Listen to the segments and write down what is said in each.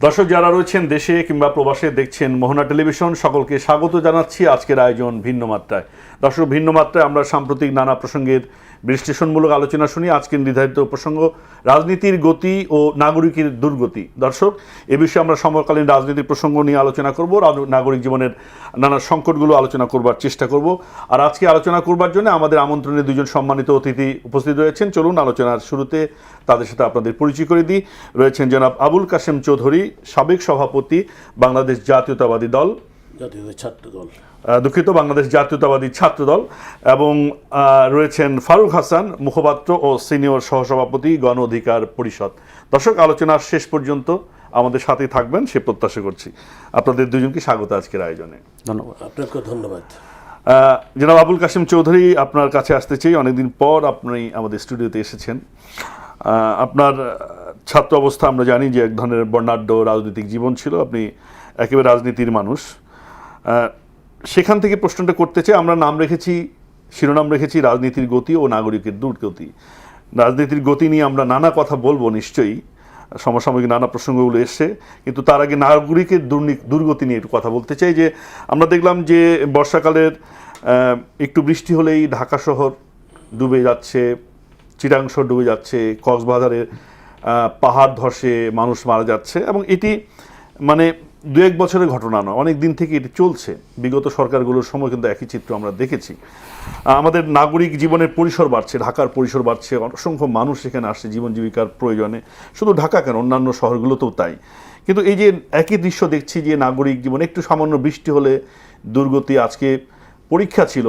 দর্শক যারা রয়েছেন দেশে কিংবা প্রবাসে দেখছেন মোহনা টেলিভিশন, সকলকে স্বাগত জানাচ্ছি আজকের আয়োজন ভিন্ন মাত্রায়। দর্শক, ভিন্ন মাত্রায় আমরা সাম্প্রতিক নানা প্রসঙ্গের বিশ্লেষণমূলক আলোচনা শুনি। আজকের নির্ধারিত প্রসঙ্গ রাজনীতির গতি ও নাগরিকের দুর্গতি। দর্শক, এ বিষয়ে আমরা সমকালীন রাজনৈতিক প্রসঙ্গ নিয়ে আলোচনা করব, নাগরিক জীবনের নানা সংকটগুলো আলোচনা করবার চেষ্টা করব। আর আজকে আলোচনা করবার জন্য আমাদের আমন্ত্রণে দুজন সম্মানিত অতিথি উপস্থিত রয়েছেন। চলুন আলোচনার শুরুতে তাদের সাথে আপনাদের পরিচয় করে দিই। রয়েছেন জনাব আবুল কাশেম চৌধুরী, সাবেক সভাপতি বাংলাদেশ জাতীয়তাবাদী দল, বাংলাদেশ জাতীয়তাবাদী ছাত্র দল, এবং রয়েছেন ফারুক হাসান, মুখপাত্র ও সিনিয়র সহসভাপতি গণ অধিকার পরিষদ। দর্শক, আলোচনার শেষ পর্যন্ত আমাদের সাথে থাকবেন সে প্রত্যাশা করছি। আপনাদের দুজনকে স্বাগত আজকের আয়োজনে। ধন্যবাদ। আপনাকে ধন্যবাদ। জনাব আবুল কাশেম চৌধুরী, আপনার কাছে আসতে চাই। অনেকদিন পর আপনি আমাদের স্টুডিওতে এসেছেন। আপনার ছাত্র অবস্থা আমরা জানি যে এক ধরনের বর্ণাঢ্য রাজনৈতিক জীবন ছিল। আপনি একেবারে রাজনীতির মানুষ। সেখান থেকে প্রশ্নটা করতে চাই। আমরা শিরোনাম রেখেছি রাজনীতির গতি ও নাগরিকের দুর্গতি। রাজনীতির গতি নিয়ে আমরা নানা কথা বলবো নিশ্চয়ই, সমসাময়িক নানা প্রসঙ্গগুলো এসছে, কিন্তু তার আগে নাগরিকের দুর্গতি নিয়ে একটু কথা বলতে চাই। যে আমরা দেখলাম যে বর্ষাকালের একটু বৃষ্টি হলেই ঢাকা শহর ডুবে যাচ্ছে, চিটাং শহর ডুবে যাচ্ছে, কক্সবাজারের পাহাড় ধসে মানুষ মারা যাচ্ছে, এবং এটি মানে দু এক বছরের ঘটনা নয়, অনেক দিন থেকে এটি চলছে। বিগত সরকারগুলোর সময় কিন্তু একই চিত্র আমরা দেখেছি। আমাদের নাগরিক জীবনের পরিসর বাড়ছে, ঢাকার পরিসর বাড়ছে, অসংখ্য মানুষ এখানে আসছে জীবন জীবিকার প্রয়োজনে। শুধু ঢাকা কেন, অন্যান্য শহরগুলোতেও তাই। কিন্তু এই যে একই দৃশ্য দেখছি যে নাগরিক জীবনে একটু সামান্য বৃষ্টি হলে দুর্গতি। আজকে পরীক্ষা ছিল,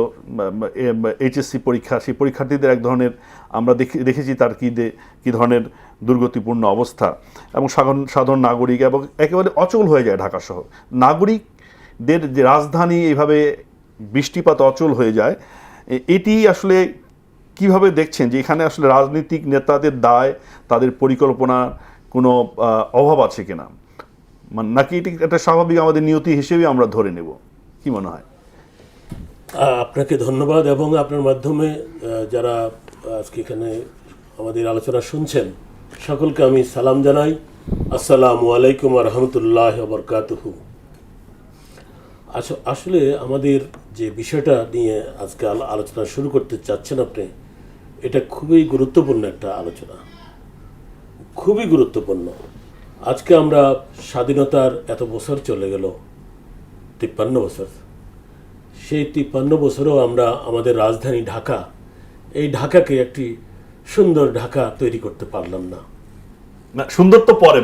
এইচএসসি পরীক্ষা, সেই পরীক্ষার্থীদের এক ধরনের আমরা দেখেছি তার কী ধরনের দুর্গতিপূর্ণ অবস্থা, এবং সাধারণ নাগরিক এবং একেবারে অচল হয়ে যায় ঢাকা শহর। নাগরিকদের যে রাজধানী এইভাবে বৃষ্টিপাত অচল হয়ে যায়, এটি আসলে কিভাবে দেখছেন যে এখানে আসলে রাজনৈতিক নেতাদের দায়, তাদের পরিকল্পনার কোনো অভাব আছে কিনা, নাকি এটি একটা স্বাভাবিক আমাদের নিয়তি হিসেবে আমরা ধরে নেব? কি মনে হয়? আপনাকে ধন্যবাদ, এবং আপনার মাধ্যমে যারা আজকে এখানে আমাদের আলোচনা শুনছেন সকলকে আমি সালাম জানাই। আসসালামু আলাইকুম ওয়া রাহমাতুল্লাহি ওয়া বারাকাতুহু। আসলে আমাদের যে বিষয়টা নিয়ে আজকে আলোচনা শুরু করতে চাচ্ছেন আপনি, এটা খুবই গুরুত্বপূর্ণ একটা আলোচনা, খুবই গুরুত্বপূর্ণ। আজকে আমরা স্বাধীনতার এত বছর চলে গেল, 53 বছর। সেই 53 বছরেও আমরা আমাদের রাজধানী ঢাকা, এই ঢাকাকে একটি সুন্দর ঢাকা তৈরি করতে পারলাম না। সুন্দর তো পরে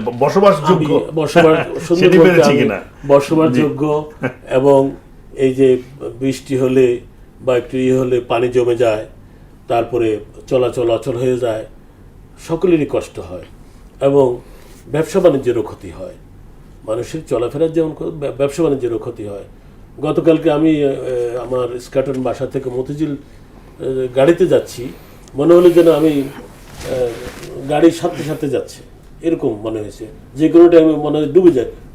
বসবাসযোগ্য এবং এই যে বৃষ্টি হলে বা একটু হলে পানি জমে যায়, তারপরে চলাচল অচল হয়ে যায়, সকলেরই কষ্ট হয়, এবং ব্যবসা বাণিজ্যেরও ক্ষতি হয়। মানুষের চলাফেরার যেমন ব্যবসা বাণিজ্যেরও ক্ষতি হয়। গতকালকে আমি আমার স্কাটন বাসা থেকে মতিঝিল গাড়িতে যাচ্ছি, মনে হলো যেন আমি গাড়ির সাথে সাথে যাচ্ছে, এরকম মনে হয়েছে। যে কোনো টাইমে মনে হয়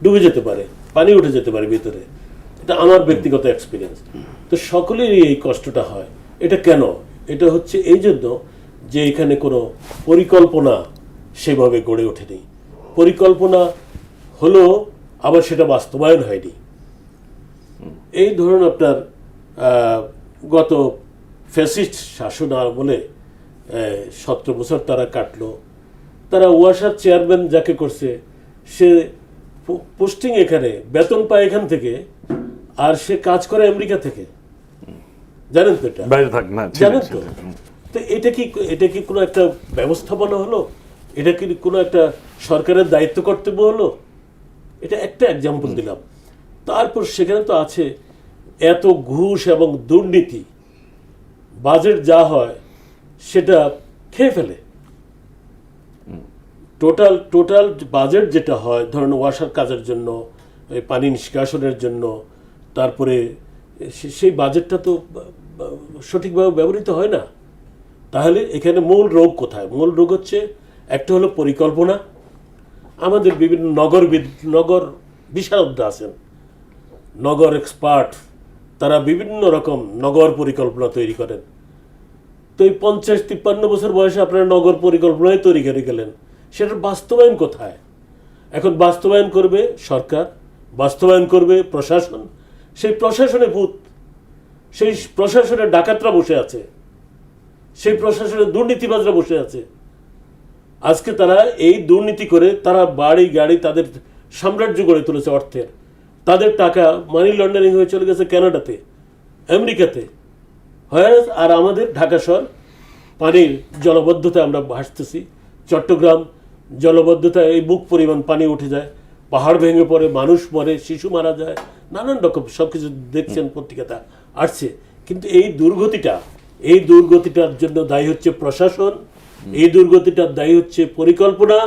ডুবে যেতে পারে, পানি উঠে যেতে পারে ভিতরে। এটা আমার ব্যক্তিগত এক্সপিরিয়েন্স। তো সকলেরই এই কষ্টটা হয়। এটা কেন? এটা হচ্ছে এই জন্য যে এখানে কোনো পরিকল্পনা সেভাবে গড়ে ওঠেনি। পরিকল্পনা হলো, আবার সেটা বাস্তবায়ন হয়নি। এই ধরুন আপনার গত ফ্যাসিস্ট শাসন আমলে 17 বছর তারা কাটলো। তারা ওয়াসার চেয়ারম্যান যাকে করছে, সে পোস্টিং এখানে, বেতন পায় এখান থেকে, আর সে কাজ করে আমেরিকা থেকে। জানেন তো এটা? জানেন তো? তো এটা কি কোনো একটা ব্যবস্থাপনা হলো? এটা কি কোনো একটা সরকারের দায়িত্ব কর্তব্য হলো? এটা একটা এক্সাম্পল দিলাম। তারপর সেখানে তো আছে এত ঘুষ এবং দুর্নীতি, বাজেট যা হয় সেটা খেয়ে ফেলে। টোটাল বাজেট যেটা হয়, ধরুন ওয়াসার কাজের জন্য, পানি নিষ্কাশনের জন্য, তারপরে সেই বাজেটটা তো সঠিকভাবে ব্যবহৃত হয় না। তাহলে এখানে মূল রোগ কোথায়? মূল রোগ হচ্ছে, একটা হলো পরিকল্পনা। আমাদের বিভিন্ন নগর বিশারদরা আছেন, নগর এক্সপার্ট, তারা বিভিন্ন রকম নগর পরিকল্পনা তৈরি করেন। তো এই 50-53 বছর বয়সে আপনারা নগর পরিকল্পনায় তৈরি করে গেলেন, সেটার বাস্তবায়ন কোথায়? এখন বাস্তবায়ন করবে সরকার, বাস্তবায়ন করবে প্রশাসন। সেই প্রশাসনে ভূত, সেই প্রশাসনে ডাকাতরা বসে আছে, সেই প্রশাসনে দুর্নীতিবাজরা বসে আছে। আজকে তারা এই দুর্নীতি করে তারা বাড়ি গাড়ি তাদের সাম্রাজ্য গড়ে তুলেছে অর্থের। তাদের টাকা মানি লন্ডারিং হয়ে চলে গেছে কানাডাতে, আমেরিকাতে। হয় আর আমাদের ঢাকা শহর পানির জলবদ্ধতায় আমরা ভাসতেছি। চট্টগ্রাম জলবদ্ধতায় এই বুক পরিমাণ পানি উঠে যায়, পাহাড় ভেঙে পড়ে, মানুষ মরে, শিশু মারা যায়, নানান রকম সবকিছু দেখছেন পত্রিকাটা আসছে। কিন্তু এই দুর্গতিটার জন্য দায়ী হচ্ছে প্রশাসন, এই দুর্গতিটার দায়ী হচ্ছে পরিকল্পনা,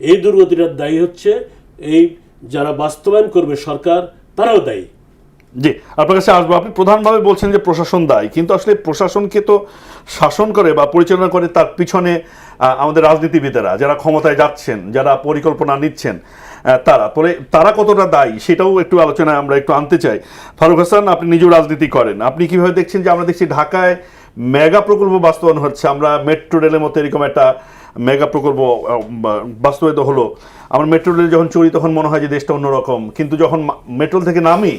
এই দুর্গতিটার দায়ী হচ্ছে এই যারা বাস্তবায়ন করবে সরকার, তারাও দায়ী। জি, আপনার কাছে আসবো। আপনি প্রধানভাবে বলছেন যে প্রশাসন দায়ী, কিন্তু আসলে প্রশাসনকে তো শাসন করে বা পরিচালনা করে তার পিছনে আমাদের রাজনীতিবিদেরা, যারা ক্ষমতায় যাচ্ছেন, যারা পরিকল্পনা নিচ্ছেন, তারা কতটা দায়ী সেটাও একটু আলোচনায় আমরা একটু আনতে চাই। ফারুক হাসান, আপনি নিজেও রাজনীতি করেন, আপনি কিভাবে দেখছেন যে আমরা দেখছি ঢাকায় মেগা প্রকল্প বাস্তবায়ন হচ্ছে, আমরা মেট্রো রেলের মতো এরকম একটা মেগা প্রকল্প বাস্তবায়িত হলো। আমরা মেট্রো রেল যখন চড়ি তখন মনে হয় যে দেশটা অন্যরকম, কিন্তু যখন মেট্রো থেকে নামি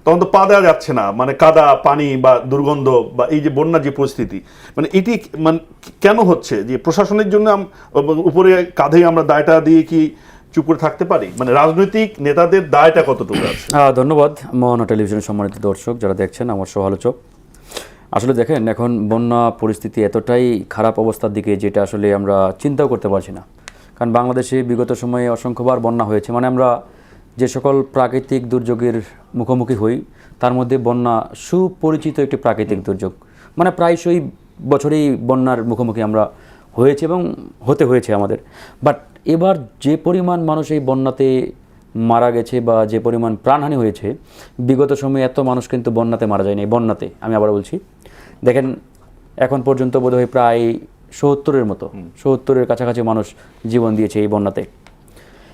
তখন তো পা দেওয়া যাচ্ছে না, মানে কাদা, পানি বা দুর্গন্ধ বা এই যে বন্যার যে পরিস্থিতি, মানে এটি মানে কেন হচ্ছে? যে প্রশাসনের জন্য উপরে কাঁধে আমরা দায়টা দিয়ে কি চুপ করে থাকতে পারি? মানে রাজনৈতিক নেতাদের দায়টা কতটুকু আছে? ধন্যবাদ মোহনা টেলিভিশনের সম্মানিত দর্শক যারা দেখছেন, আমার সহ-আলোচক। আসলে দেখেন, এখন বন্যা পরিস্থিতি এতটাই খারাপ অবস্থার দিকে যেটা আসলে আমরা চিন্তাও করতে পারছি না। কারণ বাংলাদেশে বিগত সময়ে অসংখ্যবার বন্যা হয়েছে। মানে আমরা যে সকল প্রাকৃতিক দুর্যোগের মুখোমুখি হই তার মধ্যে বন্যা সুপরিচিত একটি প্রাকৃতিক দুর্যোগ। মানে প্রায়শই বছরেই বন্যার মুখোমুখি আমরা হয়েছে এবং হতে হয়েছে আমাদের। বাট এবার যে পরিমাণ মানুষ এই বন্যাতে মারা গেছে বা যে পরিমাণ প্রাণহানি হয়েছে, বিগত সময়ে এত মানুষ কিন্তু বন্যাতে মারা যায়নি। বন্যাতে আমি আবার বলছি, দেখেন এখন পর্যন্ত বোধহয় প্রায় 70-এর কাছাকাছি মানুষ জীবন দিয়েছে এই বন্যাতে।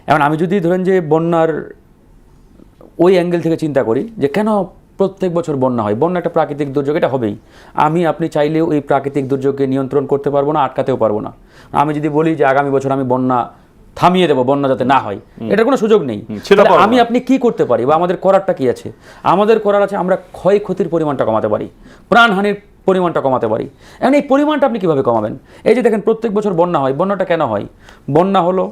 এখন আমি যদি ধরেন যে বন্যার ওই অ্যাঙ্গেল থেকে চিন্তা করি যে কেন প্রত্যেক বছর বন্যা হয়, বন্যা একটা প্রাকৃতিক দুর্যোগ, এটা হবেই। আপনি চাইলেও এই প্রাকৃতিক দুর্যোগকে নিয়ন্ত্রণ করতে পারবো না, আটকাতেও পারবো না। আমি যদি বলি যে আগামী বছর আমি বন্যা থামিয়ে দেবো, বন্যা যাতে না হয়, এটার কোনো সুযোগ নেই। আপনি কি করতে পারি বা আমাদের করারটা কি আছে? আমাদের করার আছে আমরা ক্ষয়ক্ষতির পরিমাণটা কমাতে পারি, প্রাণহানির পরিমাণটা কমাতে পারি। এখন এই পরিমাণটা আপনি কীভাবে কমাবেন? এই যে দেখেন প্রত্যেক বছর বন্যা হয়, বন্যাটা কেন হয়? বন্যা হলো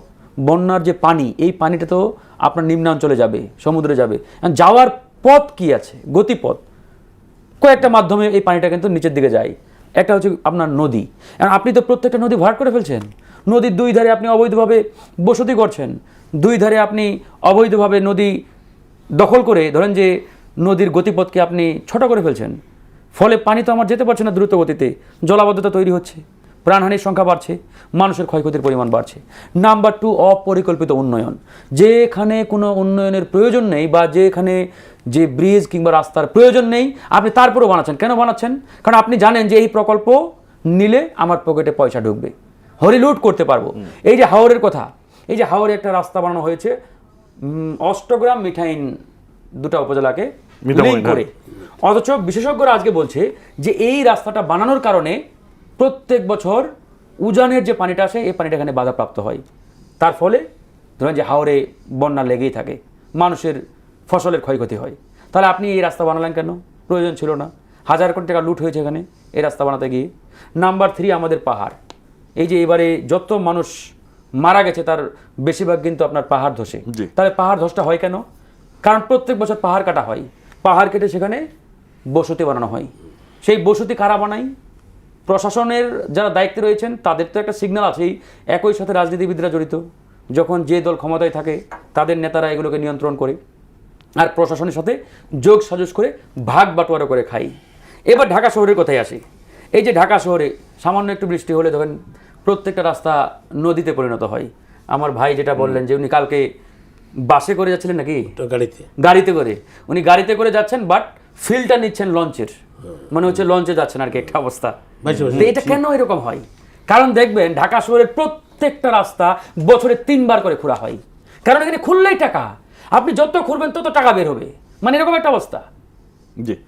বন্যার যে পানি, এই পানিটা তো আপনার নিম্নাঞ্চলে যাবে, সমুদ্রে যাবে। যাওয়ার পথ কি আছে? গতিপথ কয়েকটা মাধ্যমে এই পানিটা কিন্তু নিচের দিকে যায়। একটা হচ্ছে আপনার নদী। আপনি তো প্রত্যেকটা নদী ভরাট করে ফেলছেন, নদীর দুই ধারে আপনি অবৈধভাবে বসতি করছেন, দুই ধারে আপনি অবৈধভাবে নদী দখল করে ধরেন যে নদীর গতিপথকে আপনি ছোট করে ফেলছেন। ফলে পানি তো আমার যেতে পারছে না দ্রুত গতিতে, জলাবদ্ধতা তৈরি হচ্ছে, প্রাণহানির সংখ্যা বাড়ছে, মানুষের ক্ষয়ক্ষতির পরিমাণ বাড়ছে। নাম্বার 2, অপরিকল্পিত উন্নয়ন। যেখানে কোনো উন্নয়নের প্রয়োজন নেই বা যেখানে যে ব্রিজ কিংবা রাস্তার প্রয়োজন নেই, আপনি তারপরেও বানাচ্ছেন। কেন বানাচ্ছেন? কারণ আপনি জানেন যে এই প্রকল্প নিলে আমার পকেটে পয়সা ঢুকবে, হরিলুট করতে পারবো। এই যে হাওরের কথা, এই যে হাওরে একটা রাস্তা বানানো হয়েছে অষ্টগ্রাম মিঠাইন দুটা উপজেলাকে লিংক করে, অথচ বিশেষজ্ঞরা আজকে বলছে যে এই রাস্তাটা বানানোর কারণে প্রত্যেক বছর উজানের যে পানিটা আসে এই পানিটা এখানে বাধাপ্রাপ্ত হয়। তার ফলে ধরেন যে হাওরে বন্যা লেগেই থাকে, মানুষের ফসলের ক্ষয়ক্ষতি হয়। তাহলে আপনি এই রাস্তা বানালেন কেন? প্রয়োজন ছিল না। হাজার কোটি টাকা লুট হয়েছে এখানে এই রাস্তা বানাতে গিয়ে। নাম্বার 3, আমাদের পাহাড়। এই যে এবারে যত মানুষ মারা গেছে তার বেশিরভাগ কিন্তু আপনার পাহাড় ধসে। তাহলে পাহাড় ধসটা হয় কেন? কারণ প্রত্যেক বছর পাহাড় কাটা হয়, পাহাড় কেটে সেখানে বসতি বানানো হয়। সেই বসতি কারা বানায়? প্রশাসনের যারা দায়িত্বে রয়েছেন তাদের তো একটা সিগন্যাল আছেই, একই সাথে রাজনীতিবিদরা জড়িত। যখন যে দল ক্ষমতায় থাকে তাদের নেতারা এগুলোকে নিয়ন্ত্রণ করে, আর প্রশাসনের সাথে যোগ সাজস করে ভাগ বাটোয়ারা করে খাই। এবার ঢাকা শহরের কথাই আসি। এই যে ঢাকা শহরে সামান্য একটু বৃষ্টি হলে ধরেন প্রত্যেকটা রাস্তা নদীতে পরিণত হয়। আমার ভাই যেটা বললেন যে উনি কালকে বাসে করে যাচ্ছিলেন নাকি গাড়িতে করে, উনি গাড়িতে করে যাচ্ছেন, বাট ফিলটা নিচ্ছেন লঞ্চের, মানে হচ্ছে লঞ্চে যাচ্ছেন আর কি, একটা অবস্থা। এটা কেন এরকম হয়? কারণ দেখবেন ঢাকা শহরের প্রত্যেকটা রাস্তা বছরে 3 বার করে খোঁড়া হয়, কারণ এখানে খুললেই টাকা, আপনি যত খুঁড়বেন তত টাকা বের হবে, মানে এরকম একটা অবস্থা।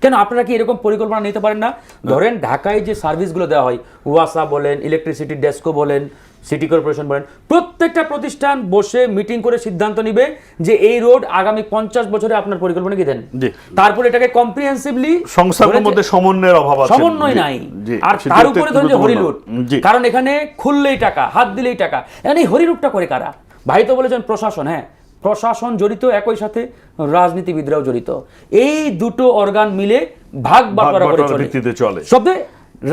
কেন আপনারা কি এরকম পরিকল্পনা নিতে পারেন না? ধরেন ঢাকায় যে সার্ভিসগুলো দেওয়া হয়, ওয়াসা বলেন, ইলেকট্রিসিটি ডেস্কো বলেন, সিটি কর্পোরেশন বলেন, প্রত্যেকটা প্রতিষ্ঠান বসে মিটিং করে সিদ্ধান্ত নিবে যে এই রোড আগামী 50 বছরে আপনার পরিকল্পনা কি দেন। জি। তারপরে এটাকে কমপ্রিহেন্সিভলি, সংস্থাগুলোর মধ্যে সমন্বয়ের অভাব আছে, সমন্বয় নাই। জি, আর সেটা তার তো উপরে একটু ধরুন যে গুরুত্বপূর্ণ। হরিলুট, জি। কারণ এখানে খুললেই টাকা, হাত দিলেই টাকা। এখন এই হরিলুটটা করে কারা? ভাই তো বলেছেন প্রশাসন, হ্যাঁ প্রশাসন জড়িত, একই সাথে রাজনীতিবিদরাও জড়িত। এই দুটো অর্গান মিলে ভাগ বাটোয়ারা করে বাটোয়ারার ভিত্তিতে চলে। সবে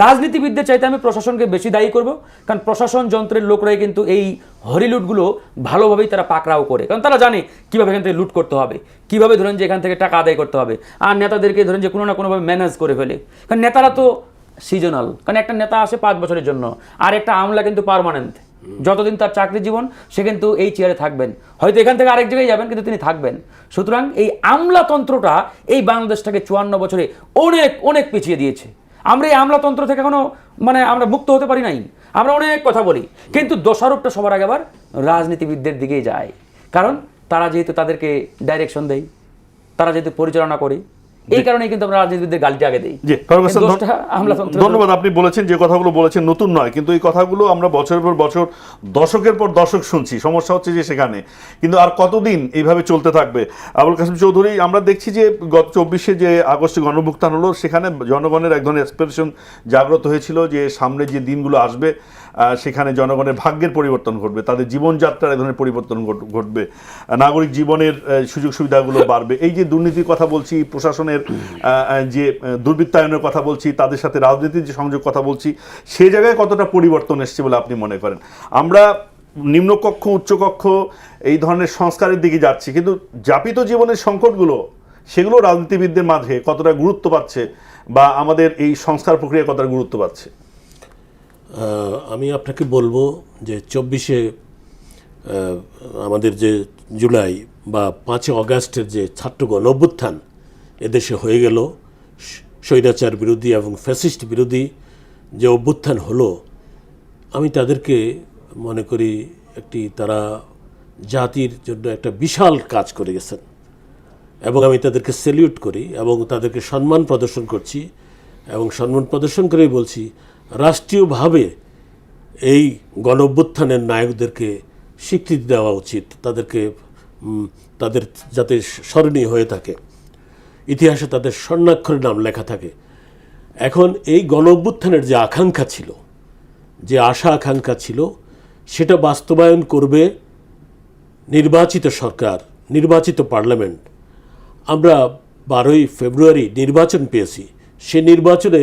রাজনীতিবিদদের চাইতে আমি প্রশাসনকে বেশি দায়ী করব, কারণ প্রশাসন যন্ত্রের লোকরাই কিন্তু এই হরিলুটগুলো ভালোভাবেই তারা পাকড়াও করে, কারণ তারা জানে কিভাবে এখান থেকে লুট করতে হবে, কিভাবে ধরেন যে এখান থেকে টাকা আদায় করতে হবে। আর নেতাদেরকে ধরেন যে কোনো না কোনোভাবে ম্যানেজ করে ফেলে, কারণ নেতারা তো সিজনাল, কারণ একটা নেতা আসে 5 বছরের জন্য, আর একটা আমলা কিন্তু পার্মানেন্ট, যতদিন তার চাকরি জীবন সে কিন্তু এই চেয়ারে থাকবেন, হয়তো এখান থেকে আরেক জায়গায় যাবেন কিন্তু তিনি থাকবেন। সুতরাং এই আমলাতন্ত্রটা এই বাংলাদেশটাকে 54 বছরে অনেক অনেক পিছিয়ে দিয়েছে। আমরা এই আমলাতন্ত্র থেকে এখনো আমরা মুক্ত হতে পারি নাই। আমরা অনেক কথা বলি, কিন্তু দোষারোপটা সবার আগে আবার রাজনীতিবিদদের দিকেই যায়, কারণ তারা যেহেতু তাদেরকে ডাইরেকশন দেয়, তারা যেহেতু পরিচালনা করে, এই কারণেই কিন্তু আমরা রাজনীতিবিদদের গালিটা আগে দিই। জি, প্রফেসর দোষটা আমলাতন্ত্রের। ধন্যবাদ। আপনি বলেছেন, যে কথাগুলো বলেছেন নতুন নয়, কিন্তু এই কথাগুলো আমরা বছরের পর বছর, দশকের পর দশক শুনছি। সমস্যা হচ্ছে যে সেখানে কিন্তু আর কতদিন এইভাবে চলতে থাকবে? আবুল কাসেম চৌধুরী, আমরা দেখছি যে গত 24শে যে আগস্টে গণভুত্থান হলো, সেখানে জনগণের এক ধরনের এক্সপ্রেশন জাগ্রত হয়েছিল যে সামনে যে দিনগুলো আসবে সেখানে জনগণের ভাগ্যের পরিবর্তন ঘটবে, তাদের জীবনযাত্রার এক ধরনের পরিবর্তন ঘটবে, নাগরিক জীবনের সুযোগ সুবিধাগুলো বাড়বে। এই যে দুর্নীতির কথা বলছি, প্রশাসনের যে দুর্বৃত্তায়নের কথা বলছি, তাদের সাথে রাজনীতির যে সংযোগ কথা বলছি, সে জায়গায় কতটা পরিবর্তন এসছে বলে আপনি মনে করেন? আমরা নিম্নকক্ষ উচ্চকক্ষ এই ধরনের সংস্কারের দিকে যাচ্ছি, কিন্তু যাপিত জীবনের সংকটগুলো, সেগুলো রাজনীতিবিদদের মাঝে কতটা গুরুত্ব পাচ্ছে, বা আমাদের এই সংস্কার প্রক্রিয়া কতটা গুরুত্ব পাচ্ছে? আমি আপনাকে বলবো যে 24শে আমাদের যে জুলাই বা 5 অগাস্টের যে ছাত্র গণঅভ্যুত্থান এদেশে হয়ে গেল, স্বৈরাচার বিরোধী এবং ফ্যাসিস্ট বিরোধী যে অভ্যুত্থান হলো, আমি তাদেরকে মনে করি তারা জাতির জন্য একটা বিশাল কাজ করে গেছেন, এবং আমি তাদেরকে স্যালিউট করি এবং তাদেরকে সম্মান প্রদর্শন করছি, এবং সম্মান প্রদর্শন করেই বলছি রাষ্ট্রীয়ভাবে এই গণঅভ্যুত্থানের নায়কদেরকে স্বীকৃতি দেওয়া উচিত, তাদের যাতে স্মরণীয় হয়ে থাকে, ইতিহাসে তাদের স্বর্ণাক্ষরে নাম লেখা থাকে। এখন এই গণঅভ্যুত্থানের যে আকাঙ্ক্ষা ছিল, যে আশা আকাঙ্ক্ষা ছিল, সেটা বাস্তবায়ন করবে নির্বাচিত সরকার, নির্বাচিত পার্লামেন্ট। আমরা 12ই ফেব্রুয়ারি নির্বাচন পেয়েছি, সে নির্বাচনে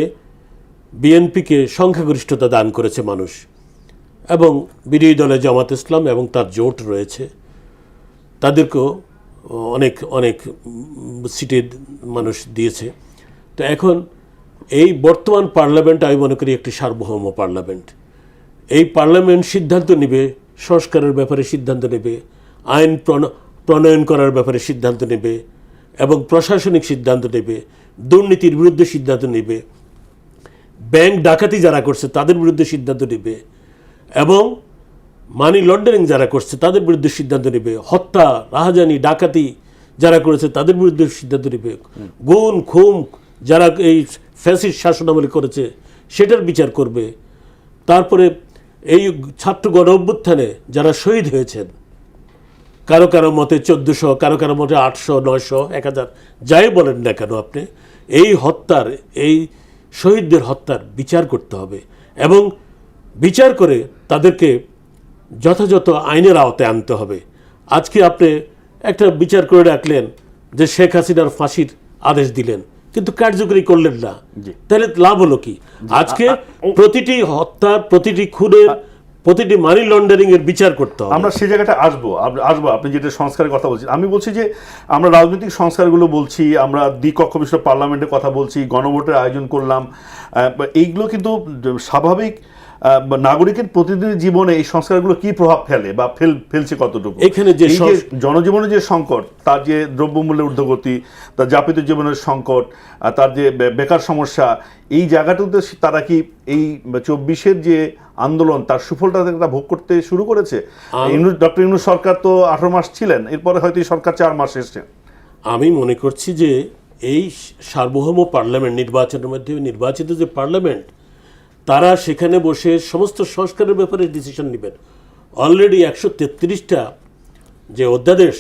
বিএনপিকে সংখ্যাগরিষ্ঠতা দান করেছে মানুষ, এবং বিরোধী দলে জামাত ইসলাম এবং তার জোট রয়েছে, তাদেরকেও অনেক অনেক সিটে মানুষ দিয়েছে। তো এখন এই বর্তমান পার্লামেন্ট আমি মনে করি একটি সার্বভৌম পার্লামেন্ট। এই পার্লামেন্ট সিদ্ধান্ত নেবে, সংস্কারের ব্যাপারে সিদ্ধান্ত নেবে, আইন প্রণয়ন করার ব্যাপারে সিদ্ধান্ত নেবে, এবং প্রশাসনিক সিদ্ধান্ত নেবে, দুর্নীতির বিরুদ্ধে সিদ্ধান্ত নেবে, ব্যাংক ডাকাতি যারা করছে তাদের বিরুদ্ধে সিদ্ধান্ত নেবে, এবং মানি লন্ডারিং যারা করছে তাদের বিরুদ্ধে সিদ্ধান্ত নেবে, হত্যা, রাহাজানি, ডাকাতি যারা করেছে তাদের বিরুদ্ধে সিদ্ধান্ত নেবে, গুম খুম যারা এই ফ্যাসিস্ট শাসনামলে করেছে সেটার বিচার করবে। তারপরে এই ছাত্র গণ অভ্যুত্থানে যারা শহীদ হয়েছেন, কারো কারো মতে 1400, কারো কারো মতে 800, 900, 1000, যাই বলেন না কেন আপনি, এই হত্যার, এই শহীদদের হত্যার বিচার করতে হবে, এবং বিচার করে তাদেরকে যথাযথ আইনের আওতায় আনতে হবে। আজকে আপনি একটা বিচার করে রাখলেন যে শেখ হাসিনার ফাঁসির আদেশ দিলেন, কিন্তু কার্যকরী করলেন না, তাহলে লাভ হলো কি? আজকে প্রতিটি হত্যার, প্রতিটি খুনের, প্রতিটি মানি লন্ডারিং এর বিচার করতে হবে। আমরা সেই জায়গাটা আসবো। আপনি যেটা সংস্কারের কথা বলছেন, আমি বলছি যে আমরা রাজনৈতিক সংস্কারগুলো বলছি, আমরা দ্বিকক্ষ বিশিষ্ট পার্লামেন্টের কথা বলছি, গণভোটের আয়োজন করলাম, এইগুলো কিন্তু স্বাভাবিক নাগরিকের প্রতিদিন জীবনে এই সংস্কারগুলো কি প্রভাব ফেলে বা ফেলছে কতটুকু? এখানে যে জনজীবনের যে সংকট, তার যে দ্রব্যমূল্যের ঊর্ধ্বগতি, তার যাপিত জীবনের সংকট, তার যে বেকার সমস্যা, এই জায়গাটাতে তারা কি এই 24-এর যে আন্দোলন তার সুফলটা তারা ভোগ করতে শুরু করেছে? ডক্টর ইউনূস সরকার তো 18 মাস ছিলেন, এরপরে হয়তো এই সরকার 4 মাস এসছে। আমি মনে করছি যে এই সার্বভৌম পার্লামেন্ট নির্বাচনের মাধ্যমে নির্বাচিত যে পার্লামেন্ট, তারা সেখানে বসে সমস্ত সংস্কারের ব্যাপারে ডিসিশন নেবেন। অলরেডি 133টা যে অধ্যাদেশ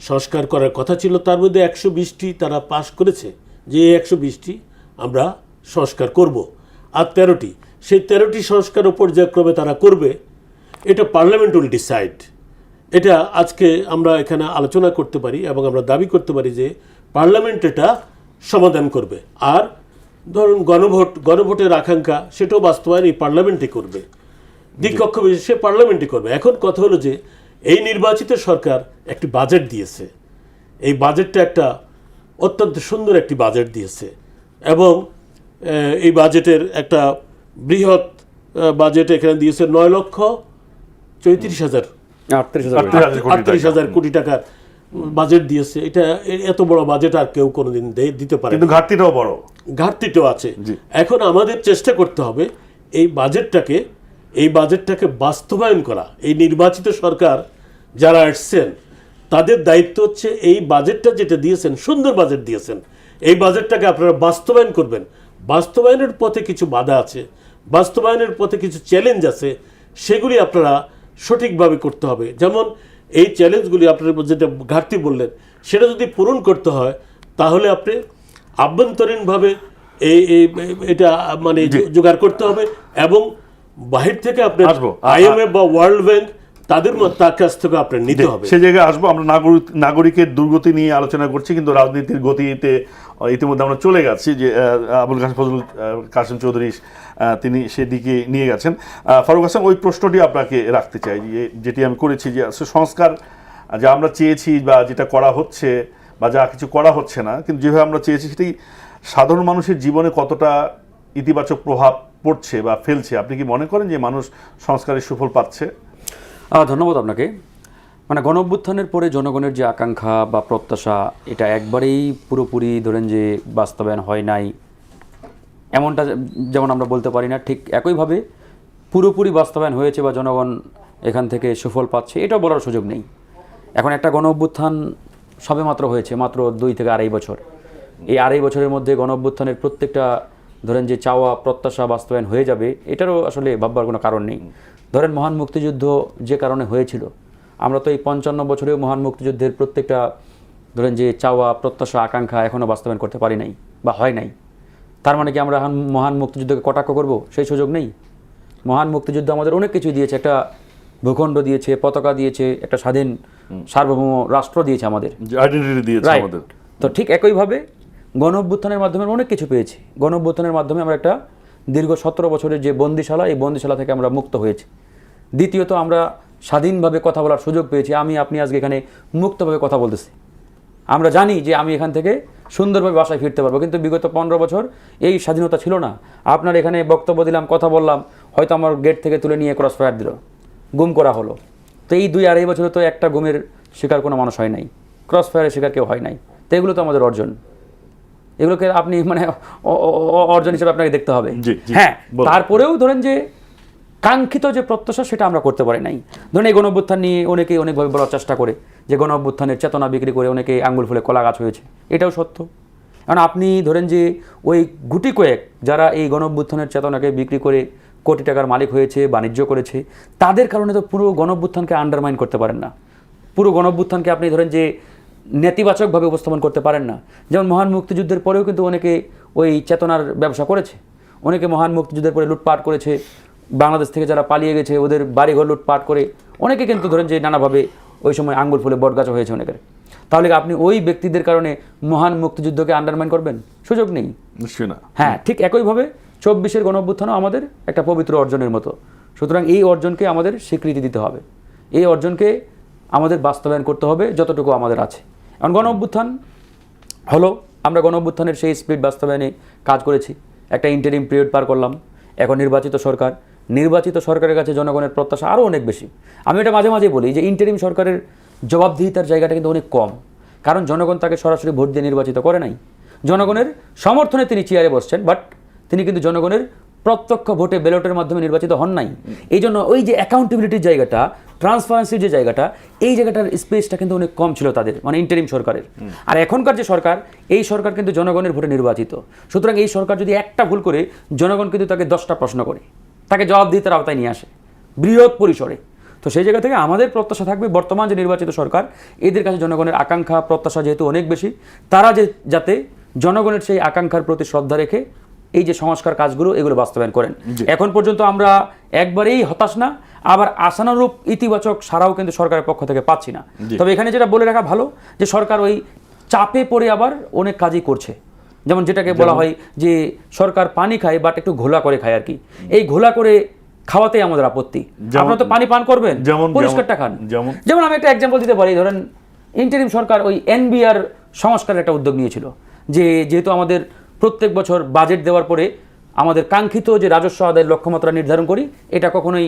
সংস্কার করার কথা ছিল তার মধ্যে 120টি তারা পাশ করেছে, যে 120টি আমরা সংস্কার করব, আর 13টি, সেই 13টি সংস্কার পর্যায়ক্রমে তারা করবে। এটা পার্লামেন্ট উইল ডিসাইড। এটা আজকে আমরা এখানে আলোচনা করতে পারি এবং আমরা দাবি করতে পারি যে পার্লামেন্ট এটা সমাধান করবে। আর ধরুন গণভোটের আকাঙ্ক্ষা, সেটাও বাস্তবায়ন এই পার্লামেন্টই করবে, দ্বিকক্ষ বিশেষে পার্লামেন্টই করবে। এখন কথা হলো যে এই নির্বাচিত সরকার একটি বাজেট দিয়েছে, এই বাজেটটা একটা অত্যন্ত সুন্দর একটি বাজেট দিয়েছে এবং এই বাজেটের একটা বৃহৎ বাজেট এখানে দিয়েছে 9,34,000 38,000 কোটি টাকার বাজেট দিয়েছে। এটা এত বড় বাজেট আর কেউ কোনোদিন দিতে পারে, কিন্তু ঘাটতিটাও বড়, ঘাটতিটাও আছে। এখন আমাদের চেষ্টা করতে হবে এই বাজেটটাকে বাস্তবায়ন করা। এই নির্বাচিত সরকার যারা আসছেন তাদের দায়িত্ব হচ্ছে এই বাজেটটা যেটা দিয়েছেন, সুন্দর বাজেট দিয়েছেন, এই বাজেটটাকে আপনারা বাস্তবায়ন করবেন। বাস্তবায়নের পথে কিছু বাধা আছে, বাস্তবায়নের পথে কিছু চ্যালেঞ্জ আছে, সেগুলি আপনারা সঠিকভাবে করতে হবে। যেমন এই চ্যালেঞ্জগুলি আপনারা যেটা ঘাটতি বললেন, সেটা যদি পূরণ করতে হয় তাহলে আপনি আভ্যন্তরীণভাবে এটা মানে জোগাড় করতে হবে এবং বাহির থেকে আপনি IMF বা ওয়ার্ল্ড ব্যাংক তার কাছ থেকে আপনার নিতে হবে। সে জায়গায় আসবো। আমরা নাগরিকের দুর্গতি নিয়ে আলোচনা করছি, কিন্তু রাজনীতির গতিতে ইতিমধ্যে আমরা চলে গেছি যে আবুল কাসেম চৌধুরী তিনি সেদিকে নিয়ে গেছেন। ফারুক হাসান, ওই প্রশ্নটি আপনাকে রাখতে চাই, যেটি আমি করেছি, যে সংস্কার যা আমরা চেয়েছি বা যেটা করা হচ্ছে বা যা কিছু করা হচ্ছে না, কিন্তু যেভাবে আমরা চেয়েছি সেটি সাধারণ মানুষের জীবনে কতটা ইতিবাচক প্রভাব পড়ছে বা ফেলছে? আপনি কি মনে করেন যে মানুষ সংস্কারের সুফল পাচ্ছে? ধন্যবাদ আপনাকে। মানে গণঅভ্যুত্থানের পরে জনগণের যে আকাঙ্ক্ষা বা প্রত্যাশা, এটা একবারেই পুরোপুরি ধরেন যে বাস্তবায়ন হয় নাই এমনটা যেমন আমরা বলতে পারি না, ঠিক একইভাবে পুরোপুরি বাস্তবায়ন হয়েছে বা জনগণ এখান থেকে সুফল পাচ্ছে এটাও বলার সুযোগ নেই। এখন একটা গণঅভ্যুত্থান সবেমাত্র হয়েছে, মাত্র 2 থেকে 2.5 বছর। এই 2.5 বছরের মধ্যে গণঅভ্যুত্থানের প্রত্যেকটা ধরেন যে চাওয়া প্রত্যাশা বাস্তবায়ন হয়ে যাবে, এটারও আসলে ভাববার কোনো কারণ নেই। ধরেন মহান মুক্তিযুদ্ধ যে কারণে হয়েছিল, আমরা তো এই 55 বছরেও মহান মুক্তিযুদ্ধের প্রত্যেকটা ধরেন যে চাওয়া প্রত্যাশা আকাঙ্ক্ষা এখনও বাস্তবায়ন করতে পারি নাই বা হয় নাই। তার মানে কি আমরা মহান মুক্তিযুদ্ধকে কটাক্ষ করব? সেই সুযোগ নেই। মহান মুক্তিযুদ্ধ আমাদের অনেক কিছু দিয়েছে, একটা ভূখণ্ড দিয়েছে, পতাকা দিয়েছে, একটা স্বাধীন সার্বভৌম রাষ্ট্র দিয়েছে আমাদের, আইডেন্টিটি দিয়েছে আমাদের। তো ঠিক একইভাবে গণঅভ্যুত্থানের মাধ্যমে আমরা অনেক কিছু পেয়েছি। গণঅভ্যুত্থানের মাধ্যমে আমরা একটা দীর্ঘ 17 বছরের যে বন্দিশালা, এই বন্দিশালা থেকে আমরা মুক্ত হয়েছি। দ্বিতীয়ত আমরা স্বাধীনভাবে কথা বলার সুযোগ পেয়েছি। আপনি আজকে এখানে মুক্তভাবে কথা বলতেছি। আমরা জানি যে আমি এখান থেকে সুন্দরভাবে বাসায় ফিরতে পারবো, কিন্তু বিগত 15 বছর এই স্বাধীনতা ছিল না। আপনার এখানে বক্তব্য দিলাম, কথা বললাম, হয়তো আমার গেট থেকে তুলে নিয়ে ক্রস ফায়ার দিল, গুম করা হলো। তো এই 2-2.5 বছরে তো একটা গুমের শিকার কোনো মানুষ হয় নাই, ক্রস ফায়ারের শিকার কেউ হয় নাই। তো এগুলো তো আমাদের অর্জন, এগুলোকে আপনি মানে অর্জন হিসেবে আপনাকে দেখতে হবে। হ্যাঁ, তারপরেও ধরেন যে কাঙ্ক্ষিত যে প্রত্যাশা সেটা আমরা করতে পারি নাই। ধরেন এই গণঅভ্যুত্থান নিয়ে অনেকেই অনেকভাবে বলার চেষ্টা করে যে গণঅভ্যুত্থানের চেতনা বিক্রি করে অনেকে আঙ্গুল ফুলে কলা গাছ হয়েছে, এটাও সত্য। কারণ আপনি ধরেন যে ওই গুটি কয়েক যারা এই গণঅভ্যুত্থানের চেতনাকে বিক্রি করে কোটি টাকার মালিক হয়েছে, বাণিজ্য করেছে, তাদের কারণে তো পুরো গণঅভ্যুত্থানকে আন্ডারমাইন করতে পারেন না। পুরো গণঅভ্যুত্থানকে আপনি ধরেন যে নেতিবাচকভাবে উপস্থাপন করতে পারেন না। যেমন মহান মুক্তিযুদ্ধের পরেও কিন্তু অনেকে ওই চেতনার ব্যবসা করেছে, অনেকে মহান মুক্তিযুদ্ধের পরে লুটপাট করেছে, বাংলাদেশ থেকে যারা পালিয়ে গেছে ওদের বাড়িঘর লুটপাট করে অনেকে কিন্তু ধরেন যে নানাভাবে ওই সময় আঙ্গুল ফুলে বটগাছা হয়েছে অনেকের। তাহলে আপনি ওই ব্যক্তিদের কারণে মহান মুক্তিযুদ্ধকে আন্ডারমাইন করবেন? সুযোগ নেই, নিশ্চয়ই না। হ্যাঁ, ঠিক একইভাবে 24-এর গণঅভ্যুত্থানও আমাদের একটা পবিত্র অর্জনের মতো। সুতরাং এই অর্জনকে আমাদের স্বীকৃতি দিতে হবে, এই অর্জনকে আমাদের বাস্তবায়ন করতে হবে যতটুকু আমাদের আছে। এখন গণঅভ্যুত্থান হলো, আমরা গণঅভ্যুত্থানের সেই স্পিড বাস্তবায়নে কাজ করেছি, একটা ইন্টারিম পিরিয়ড পার করলাম। এখন নির্বাচিত সরকারের কাছে জনগণের প্রত্যাশা আরও অনেক বেশি। আমি এটা মাঝে মাঝে বলি যে ইন্টারিম সরকারের জবাবদিহিতার জায়গাটা কিন্তু অনেক কম, কারণ জনগণ তাকে সরাসরি ভোট দিয়ে নির্বাচিত করে নাই। জনগণের সমর্থনে তিনি চেয়ারে বসছেন, বাট তিনি কিন্তু জনগণের প্রত্যক্ষ ভোটে ব্যালটের মাধ্যমে নির্বাচিত হন নাই। এই জন্য ওই যে অ্যাকাউন্টেবিলিটির জায়গাটা, ট্রান্সপারেন্সির যে জায়গাটা, এই জায়গাটার স্পেসটা কিন্তু অনেক কম ছিল তাদের, মানে ইন্টারিম সরকারের। আর এখনকার যে সরকার, এই সরকার কিন্তু জনগণের ভোটে নির্বাচিত। সুতরাং এই সরকার যদি একটা ভুল করে, জনগণ কিন্তু তাকে 10টা প্রশ্ন করে, তাকে জবাবদিহিতার আওতায় নিয়ে আসে বৃহৎ পরিসরে। তো সেই জায়গা থেকে আমাদের প্রত্যাশা থাকবে বর্তমান যে নির্বাচিত সরকার, এদের কাছে জনগণের আকাঙ্ক্ষা প্রত্যাশা যেহেতু অনেক বেশি, তারা যাতে জনগণের সেই আকাঙ্ক্ষার প্রতি শ্রদ্ধা রেখে এই যে সংস্কার কাজগুলো এগুলো বাস্তবায়ন করেন। এখন পর্যন্ত আমরা একবারেই হতাশ না, আবার আশানুরূপ ইতিবাচক সারাও কিন্তু সরকারের পক্ষ থেকে পাচ্ছি না। তবে এখানে যেটা বলে রাখা ভালো যে সরকার ওই চাপে পড়ে আবার অনেক কাজই করছে। যেমন যেটাকে বলা হয় যে সরকার পানি খায় বাট একটু ঘোলা করে খায় আর কি। এই ঘোলা করে খাওয়াতেই আমাদের আপত্তি। আপনারা তো পানি পান করবেন, পরিষ্কারটা খান। যেমন আমি একটা এক্সাম্পল দিতে পারি, ধরেন ইন্টারিম সরকার ওই এনবিআর সংস্কারের একটা উদ্যোগ নিয়েছিল, যে যেহেতু আমাদের প্রত্যেক বছর বাজেট দেওয়ার পরে আমাদের কাঙ্ক্ষিত যে রাজস্ব আদায়ের লক্ষ্যমাত্রা নির্ধারণ করি, এটা কখনোই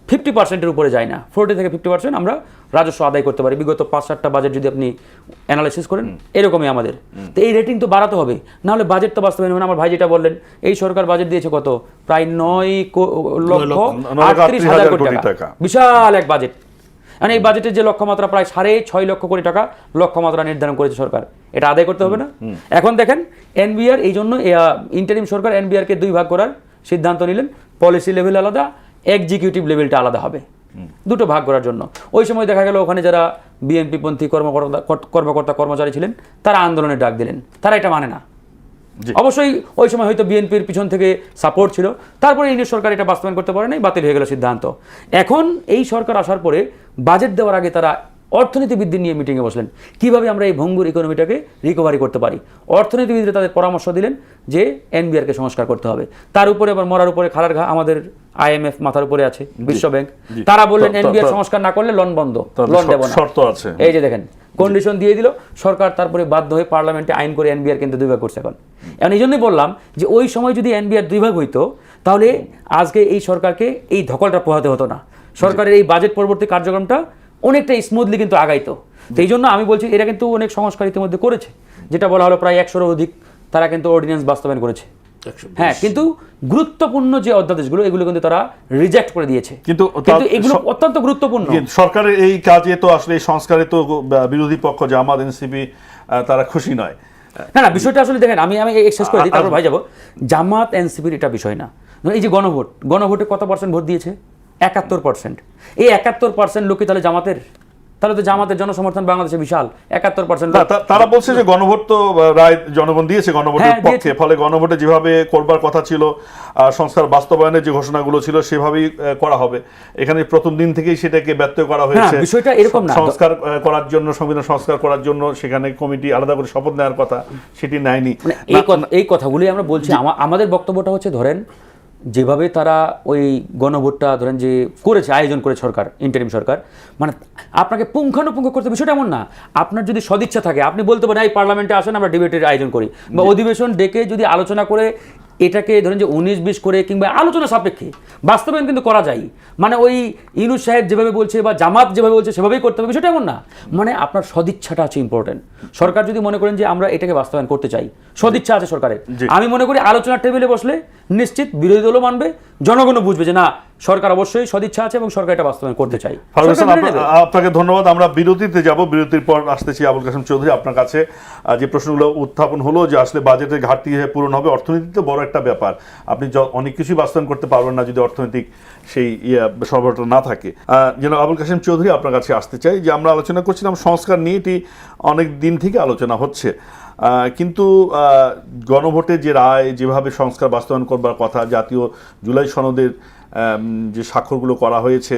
50%-এর উপরে যায় না। 40 থেকে 50% আমরা রাজস্ব আদায় করতে পারি। বিগত 5-7টা বাজেট যদি আপনি অ্যানালাইসিস করেন, এরকমই আমাদের। তো এই রেটিং তো বাড়াতে হবে, নাহলে বাজেট তো বাস্তবায়ন হবে না। আমার ভাই যেটা বললেন, এই সরকার বাজেট দিয়েছে কত, প্রায় 9,38,000 কোটি টাকা, বিশাল এক বাজেট। মানে এই বাজেটের যে লক্ষ্যমাত্রা প্রায় 6.5 লক্ষ কোটি টাকা লক্ষ্যমাত্রা নির্ধারণ করেছে সরকার, এটা আদায় করতে হবে না? এখন দেখেন এনবিআর, এই জন্য ইন্টারিম সরকার এনবিআরকে 2 ভাগ করার সিদ্ধান্ত নিলেন। পলিসি লেভেল আলাদা, এক্সিকিউটিভ লেভেলটা আলাদা হবে, দুটো ভাগ করার জন্য। ওই সময় দেখা গেল ওখানে যারা বিএনপিপন্থী কর্মকর্তা কর্মচারী ছিলেন, তারা আন্দোলনের ডাক দিলেন, তারা এটা মানে না। অবশ্যই ওই সময় হয়তো বিএনপির পিছন থেকে সাপোর্ট ছিল, তারপরে ইউনিট সরকার এটা বাস্তবায়ন করতে পারে নাই, বাতিল হয়ে গেল সিদ্ধান্ত। এখন এই সরকার আসার পরে বাজেট দেওয়ার আগে তারা অর্থনীতিবিদ নিয়ে মিটিংয়ে বসলেন, কিভাবে আমরা এই ভঙ্গুর ইকোনমিটাকে রিকভারি করতে পারি। অর্থনীতিবিদরা তাদের পরামর্শ দিলেন যে এনবিআরকে সংস্কার করতে হবে। তার উপরে আবার মরার উপরে খাড়ার ঘা, আমাদের IMF মাথার উপরে আছে, বিশ্ব ব্যাংক, তারা বললেন এনবিআর সংস্কার না করলে লোন বন্ধ, লোন দেব না। এই যে দেখেন কন্ডিশন দিয়ে দিল সরকার, তারপরে বাধ্য হয়ে পার্লামেন্টে আইন করে এনবিআর কিন্তু 2 ভাগ করছে। এখন এই জন্যই বললাম যে ওই সময় যদি এনবিআর 2 ভাগ হইতো, তাহলে আজকে এই সরকারকে এই ধকলটা পোহাতে হতো না। সরকারের এই বাজেট পরবর্তী কার্যক্রমটা অনেকটা স্মুথলি কিন্তু আগাইতো। তো এই জন্য আমি বলছি এরা কিন্তু অনেক সংস্কার ইতিমধ্যে করেছে, যেটা বলা হলো প্রায় 100-এর অধিক তারা কিন্তু অর্ডিন্যান্স বাস্তবায়ন করেছে। হ্যাঁ, কিন্তু গুরুত্বপূর্ণ যে অধ্যাদেশগুলো এগুলো কিন্তু তারা রিজেক্ট করে দিয়েছে। কিন্তু এগুলো অত্যন্ত গুরুত্বপূর্ণ। সরকারের এই কাজে তো আসলে এই সংস্কারে তো বিরোধী পক্ষ জামাত, এনসিপি তারা খুশি নয়। না, বিষয়টা আসলে দেখেন, আমি শেষ করে দিই, তারপর ভাই যাবো। জামাত এনসিপির এটা বিষয় না। এই যে গণভোটে কত % ভোট দিয়েছে? 71%। এই 71% লোকই তাহলে জামাতের? তাহলে তো জামাতের জনসমর্থন বাংলাদেশে বিশাল। 71% তারা বলছে যে গণভোট তো রায় জনগণ দিয়েছে গণভোটের পক্ষে, ফলে গণভোটে যেভাবে করবার কথা ছিল, সংস্কার বাস্তবায়নের যে ঘোষণাগুলো ছিল সেভাবেই করা হবে। এখানে প্রথম দিন থেকেই সেটাকে ব্যত্যয় করা হয়েছে। বিষয়টা এরকম না, সংস্কার করার জন্য, সংবিধান সংস্কার করার জন্য সেখানে কমিটি আলাদা করে শপথ নেওয়ার কথা, সেটি নেয়নি। এই কথাগুলি আমরা বলছি। আমাদের বক্তব্যটা হচ্ছে, ধরেন যেভাবে তারা ওই গণভোটটা ধরেন যে করেছে, আয়োজন করে সরকার, ইন্টারিম সরকার, মানে আপনাকে পুঙ্খানুপুঙ্খ করতে, বিষয়টা এমন না। আপনার যদি সদিচ্ছা থাকে, আপনি বলতে পারেন এই পার্লামেন্টে আসেন আমরা ডিবেটের আয়োজন করি, বা অধিবেশন ডেকে যদি আলোচনা করে এটাকে ধরেন যে 19-20 করে কিংবা আলোচনা সাপেক্ষে বাস্তবায়ন কিন্তু করা যায়। মানে ওই ইউনূস সাহেব যেভাবে বলছে বা জামাত যেভাবে বলছে সেভাবেই করতে হবে, বিষয়টা এমন না। মানে আপনার সদিচ্ছাটা আছে ইম্পর্টেন্ট। সরকার যদি মনে করেন যে আমরা এটাকে বাস্তবায়ন করতে চাই, সদিচ্ছা আছে সরকারের, আমি মনে করি আলোচনার টেবিলে বসলে নিশ্চিত বিরোধী দলও মানবে, জনগণও বুঝবে যে না, সরকার অবশ্যই সদিচ্ছা আছে এবং সরকার এটা বাস্তবায়ন করতে চাই। আপনাকে ধন্যবাদ। আমরা বিরতিতে যাব, বিরতির পর আসতেছি আবুল কাশেম চৌধুরী আপনার কাছে। যে প্রশ্নগুলো উত্থাপন হলো যে আসলে বাজেটের ঘাটতি পূরণ হবে, অর্থনীতিতে বড় একটা ব্যাপার, আপনি অনেক কিছুই বাস্তবায়ন করতে পারবেন না যদি অর্থনৈতিক সেই সরবরাহটা না থাকে। যেন আবুল কাশেম চৌধুরী আপনার কাছে আসতে চাই, যে আমরা আলোচনা করছিলাম সংস্কার নিয়ে, এটি অনেক দিন থেকে আলোচনা হচ্ছে, কিন্তু গণভোটে যে রায়, যেভাবে সংস্কার বাস্তবায়ন করবার কথা, জাতীয় জুলাই সনদের যে স্বাক্ষরগুলো করা হয়েছে,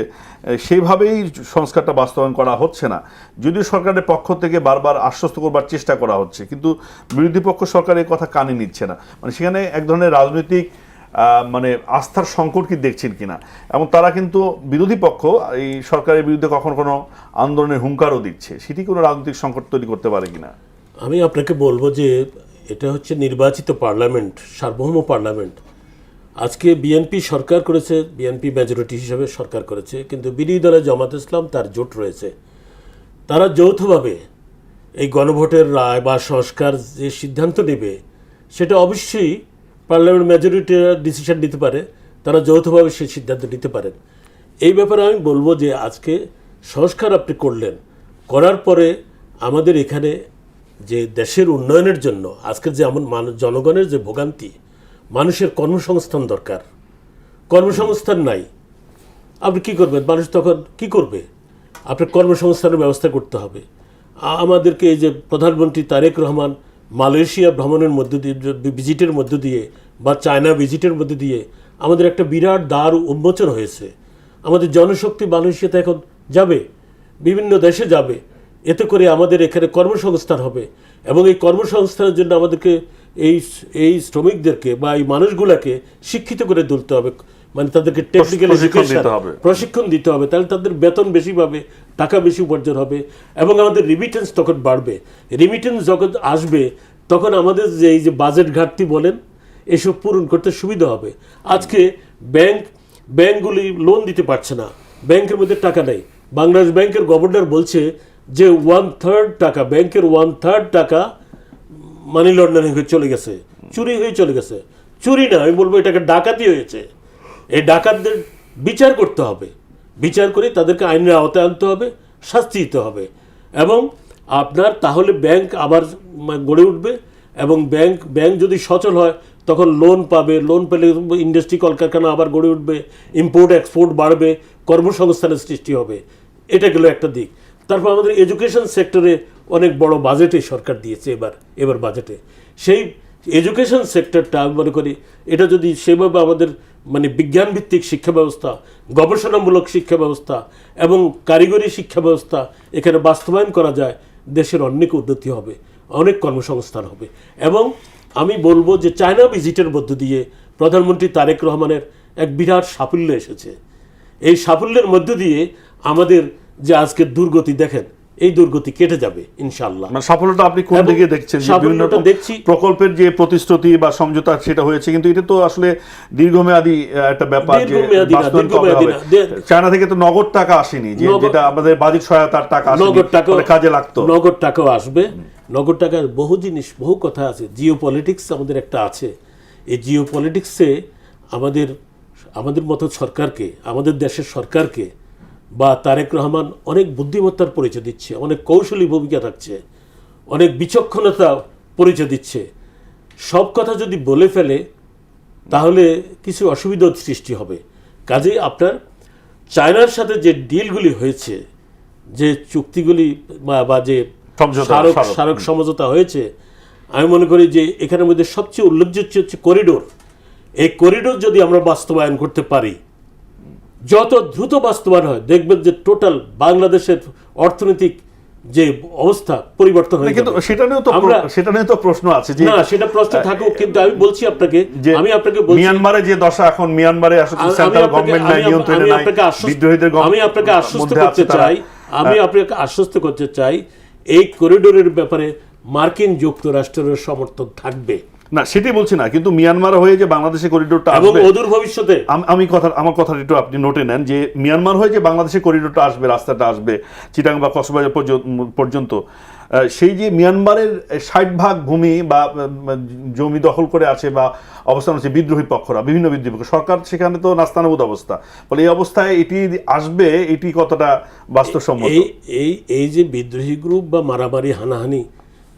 সেইভাবেই সংস্কারটা বাস্তবায়ন করা হচ্ছে না। যদিও সরকারের পক্ষ থেকে বারবার আশ্বস্ত করবার চেষ্টা করা হচ্ছে, কিন্তু বিরোধী পক্ষ সরকারের কথা কানে নিচ্ছে না। মানে সেখানে এক ধরনের রাজনৈতিক মানে আস্থার সংকট কি দেখছেন কিনা, এবং তারা কিন্তু বিরোধী পক্ষ এই সরকারের বিরুদ্ধে কখনো কোনো আন্দোলনের হুঙ্কারও দিচ্ছে, সেটি কোনো রাজনৈতিক সংকট তৈরি করতে পারে কিনা? আমি আপনাকে বলবো যে এটা হচ্ছে নির্বাচিত পার্লামেন্ট, সার্বভৌম পার্লামেন্ট। আজকে বিএনপি সরকার করেছে, বিএনপি মেজরিটি হিসেবে সরকার করেছে, কিন্তু বিরোধী দলে জামাত ইসলাম তার জোট রয়েছে। তারা যৌথভাবে এই গণভোটের রায় বা সংস্কার যে সিদ্ধান্ত নেবে, সেটা অবশ্যই পার্লামেন্ট মেজরিটি ডিসিশন নিতে পারে, তারা যৌথভাবে সেই সিদ্ধান্ত নিতে পারেন। এই ব্যাপারে আমি বলবো যে আজকে সংস্কার আপনি করলেন, করার পরে আমাদের এখানে যে দেশের উন্নয়নের জন্য আজকের যে জনগণের যে ভোগান্তি, মানুষের কর্মসংস্থান দরকার, কর্মসংস্থান নাই, আপনি কি করবেন? মানুষ তখন কি করবে? আপনার কর্মসংস্থানের ব্যবস্থা করতে হবে। আমাদেরকে এই যে প্রধানমন্ত্রী তারেক রহমান মালয়েশিয়া ভ্রমণের মধ্য দিয়ে, ভিজিটের মধ্য দিয়ে বা চায়না ভিজিটের মধ্য দিয়ে আমাদের একটা বিরাট দ্বার উন্মোচন হয়েছে। আমাদের জনশক্তি মালয়েশিয়াতে এখন যাবে, বিভিন্ন দেশে যাবে, এতে করে আমাদের এখানে কর্মসংস্থান হবে। এবং এই কর্মসংস্থানের জন্য আমাদেরকে এই শ্রমিকদেরকে বা এই মানুষগুলোকে শিক্ষিত করে তুলতে হবে, মানে তাদেরকে টেকনিক্যাল এডুকেশন প্রশিক্ষণ দিতে হবে, তাহলে তাদের বেতন বেশি পাবে, টাকা বেশি উপার্জন হবে এবং আমাদের রিমিটেন্স তখন বাড়বে। রিমিটেন্স যখন আসবে তখন আমাদের যে এই যে বাজেট ঘাটতি বলেন, এসব পূরণ করতে সুবিধা হবে। আজকে ব্যাংকগুলি লোন দিতে পারছে না, ব্যাংকের মধ্যে টাকা নেই। বাংলাদেশ ব্যাংকের গভর্নর বলছে যে 1/3 টাকা, ব্যাংকের 1/3 টাকা মানি লন্ডারিং হয়ে চলে গেছে, চুরি হয়ে চলে গেছে। চুরি না, আমি বলবো এটাকে ডাকাতি হয়েছে। এই ডাকাতদের বিচার করতে হবে, বিচার করে তাদেরকে আইনের আওতায় আনতে হবে, শাস্তি দিতে হবে। এবং আপনার তাহলে ব্যাংক আবার গড়ে উঠবে এবং ব্যাংক যদি সচল হয় তখন লোন পাবে, লোন পেলে ইন্ডাস্ট্রি কলকারখানা আবার গড়ে উঠবে, ইম্পোর্ট এক্সপোর্ট বাড়বে, কর্মসংস্থানের সৃষ্টি হবে। এটা গেল একটা দিক। তারপর আমাদের এডুকেশন সেক্টরে অনেক বড় বাজেটে সরকার দিয়েছে এবার বাজেটে। সেই এডুকেশন সেক্টরটা আমি মনে করি এটা যদি সেভাবে আমাদের মানে বিজ্ঞানভিত্তিক শিক্ষা ব্যবস্থা, গবেষণামূলক শিক্ষা ব্যবস্থা এবং কারিগরি শিক্ষা ব্যবস্থা এখানে বাস্তবায়ন করা যায়, দেশের অনেক উন্নতি হবে, অনেক কর্মসংস্থান হবে। এবং আমি বলবো যে চায়না ভিজিটের মধ্য দিয়ে প্রধানমন্ত্রী তারেক রহমানের এক বিরাট সাফল্য এসেছে। এই সাফল্যের মধ্য দিয়ে আমাদের যে আজকের দুর্গতি দেখেন, এই দুর্গতি কেটে যাবে ইনশাআল্লাহ। মানে সাফল্যটা আপনি কোন দিকে দেখছেন? যে বিভিন্ন দেখছি প্রকল্পের যে প্রতিশ্রুতি বা সমঝোতা সেটা হয়েছে, কিন্তু এটা তো আসলে দীর্ঘমেয়াদী একটা ব্যাপার, যে বাস্তবায়ন কবে হবে? চায়না থেকে তো নগদ টাকা আসেনি, যেটা আমাদের বাজেট সহায়তার টাকা আসেনি, নগদ টাকা কাজে লাগতো। নগদ টাকাও আসবে, নগদ টাকার বহু জিনিস, বহু কথা আছে। জিও পলিটিক্স আমাদের একটা আছে। এই জিও পলিটিক্সে আমাদের মতো সরকারকে, আমাদের দেশের সরকারকে বা তারেক রহমান অনেক বুদ্ধিমত্তার পরিচয় দিচ্ছে, অনেক কৌশলী ভূমিকা রাখছে, অনেক বিচক্ষণতা পরিচয় দিচ্ছে। সব কথা যদি বলে ফেলে তাহলে কিছু অসুবিধার সৃষ্টি হবে। কাজেই আপনার চায়নার সাথে যে ডিলগুলি হয়েছে, যে চুক্তিগুলি বা যে স্মারক সমঝোতা হয়েছে, আমি মনে করি যে এখানের মধ্যে সবচেয়ে উল্লেখযোগ্য হচ্ছে করিডোর। এই করিডোর যদি আমরা বাস্তবায়ন করতে পারি, যত দ্রুত বাস্তবায়ন হয়, দেখবেন যে টোটাল বাংলাদেশের অর্থনৈতিক যে অবস্থা পরিবর্তন হয়ে যাবে। সেটা নিয়ে তো প্রশ্ন আছে যে না, সেটা প্রশ্ন থাকুক, কিন্তু আমি বলছি আপনাকে, মিয়ানমারে যে দশা এখন, মিয়ানমারে আসলে সেন্ট্রাল গভর্নমেন্ট নাই, নিয়ন্ত্রণে নাই, বিদ্রোহীদের আমি আপনাকে আশ্বস্ত করতে চাই এই করিডোরের ব্যাপারে মার্কিন যুক্তরাষ্ট্রের সমর্থন থাকবে না, সেটাই বলছি না, কিন্তু মিয়ানমার হয়ে যে বাংলাদেশে করিডোরটা এবং অদূর ভবিষ্যতে, আমার কথাটা একটু আপনি নোটে নেন, যে মিয়ানমার হয়ে যে বাংলাদেশে করিডোরটা আসবে, রাস্তাটা আসবে চিটাং বা কক্সবাজার পর্যন্ত, সেই যে মিয়ানমারের 60% ভূমি বা জমি দখল করে আছে বা অবস্থান হচ্ছে বিদ্রোহী পক্ষরা, বিভিন্ন বিদ্রোহী পক্ষ, সরকার সেখানে তো নাস্তানাবুদ অবস্থা। ফলে এই অবস্থায় এটি আসবে, এটি কতটা বাস্তবসম্মত? এই যে বিদ্রোহী গ্রুপ বা মারামারি হানাহানি,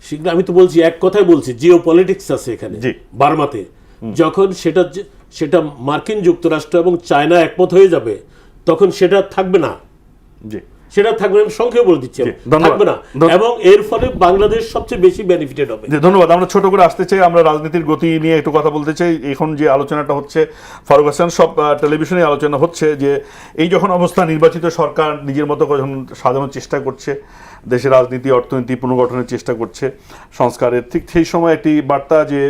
সেগুলো আমি তো বলছি, এক কথায় বলছি, জিও পলিটিক্স আছে এখানে বার্মাতে। যখন সেটা মার্কিন যুক্তরাষ্ট্র এবং চায়না একমত হয়ে যাবে, তখন সেটা থাকবে না, সেটা থাকবে না, সংক্ষেপে বলে দিচ্ছি, থাকবে না। এবং এর ফলে বাংলাদেশ সবচেয়ে বেশি বেনিফিটেড হবে। ধন্যবাদ। আমরা ছোট করে আসতে চাই, আমরা রাজনীতির গতি নিয়ে একটু কথা বলতে চাই। এখন যে আলোচনাটা হচ্ছে, ফারুক হাসান, সব টেলিভিশনে আলোচনা হচ্ছে যে এই যখন অবস্থা, নির্বাচিত সরকার নিজের মতো করে সাজানোর চেষ্টা করছে, দেশের রাজনীতি অর্থনীতি পুনর্গঠনের চেষ্টা করছে, সংস্কারের, ঠিক সেই সময় একটি বার্তা যে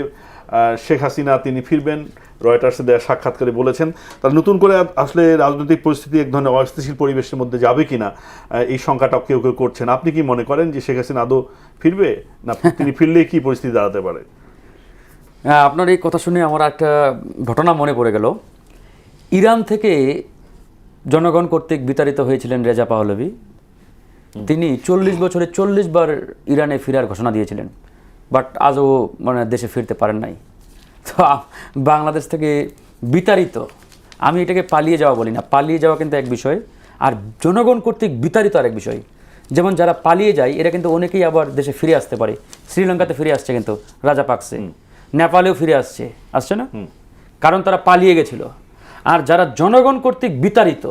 শেখ হাসিনা তিনি ফিরবেন, রয়টার্সে দেওয়া সাক্ষাৎকারে বলেছেন। তার নতুন করে আসলে রাজনৈতিক পরিস্থিতি এক ধরনের অস্থিতিশীল পরিবেশের মধ্যে যাবে কিনা, এই শঙ্কাটাও কেউ কেউ করছেন। আপনি কি মনে করেন যে শেখ হাসিনা আদৌ ফিরবে, না তিনি ফিরলে কি পরিস্থিতি দাঁড়াতে পারে? আপনার এই কথা শুনে আমার একটা ঘটনা মনে পড়ে গেল। ইরান থেকে জনগণ কর্তৃক বিতাড়িত হয়েছিলেন রেজা পাহলভি। তিনি 40 বছরে 40 বার ইরানে ফেরার ঘোষণা দিয়েছিলেন, বাট আজও দেশে ফিরতে পারেন নাই। তো বাংলাদেশ থেকে বিতাড়িত, আমি এটাকে পালিয়ে যাওয়া বলি না, পালিয়ে যাওয়া কিন্তু এক বিষয়, আর জনগণ কর্তৃক বিতাড়িত আরেক বিষয়। যেমন যারা পালিয়ে যায় এরা কিন্তু অনেকেই আবার দেশে ফিরে আসতে পারে। শ্রীলঙ্কাতে ফিরে আসছে কিন্তু রাজাপাকসে, নেপালেও ফিরে আসছে না, কারণ তারা পালিয়ে গেছিল। আর যারা জনগণ কর্তৃক বিতাড়িত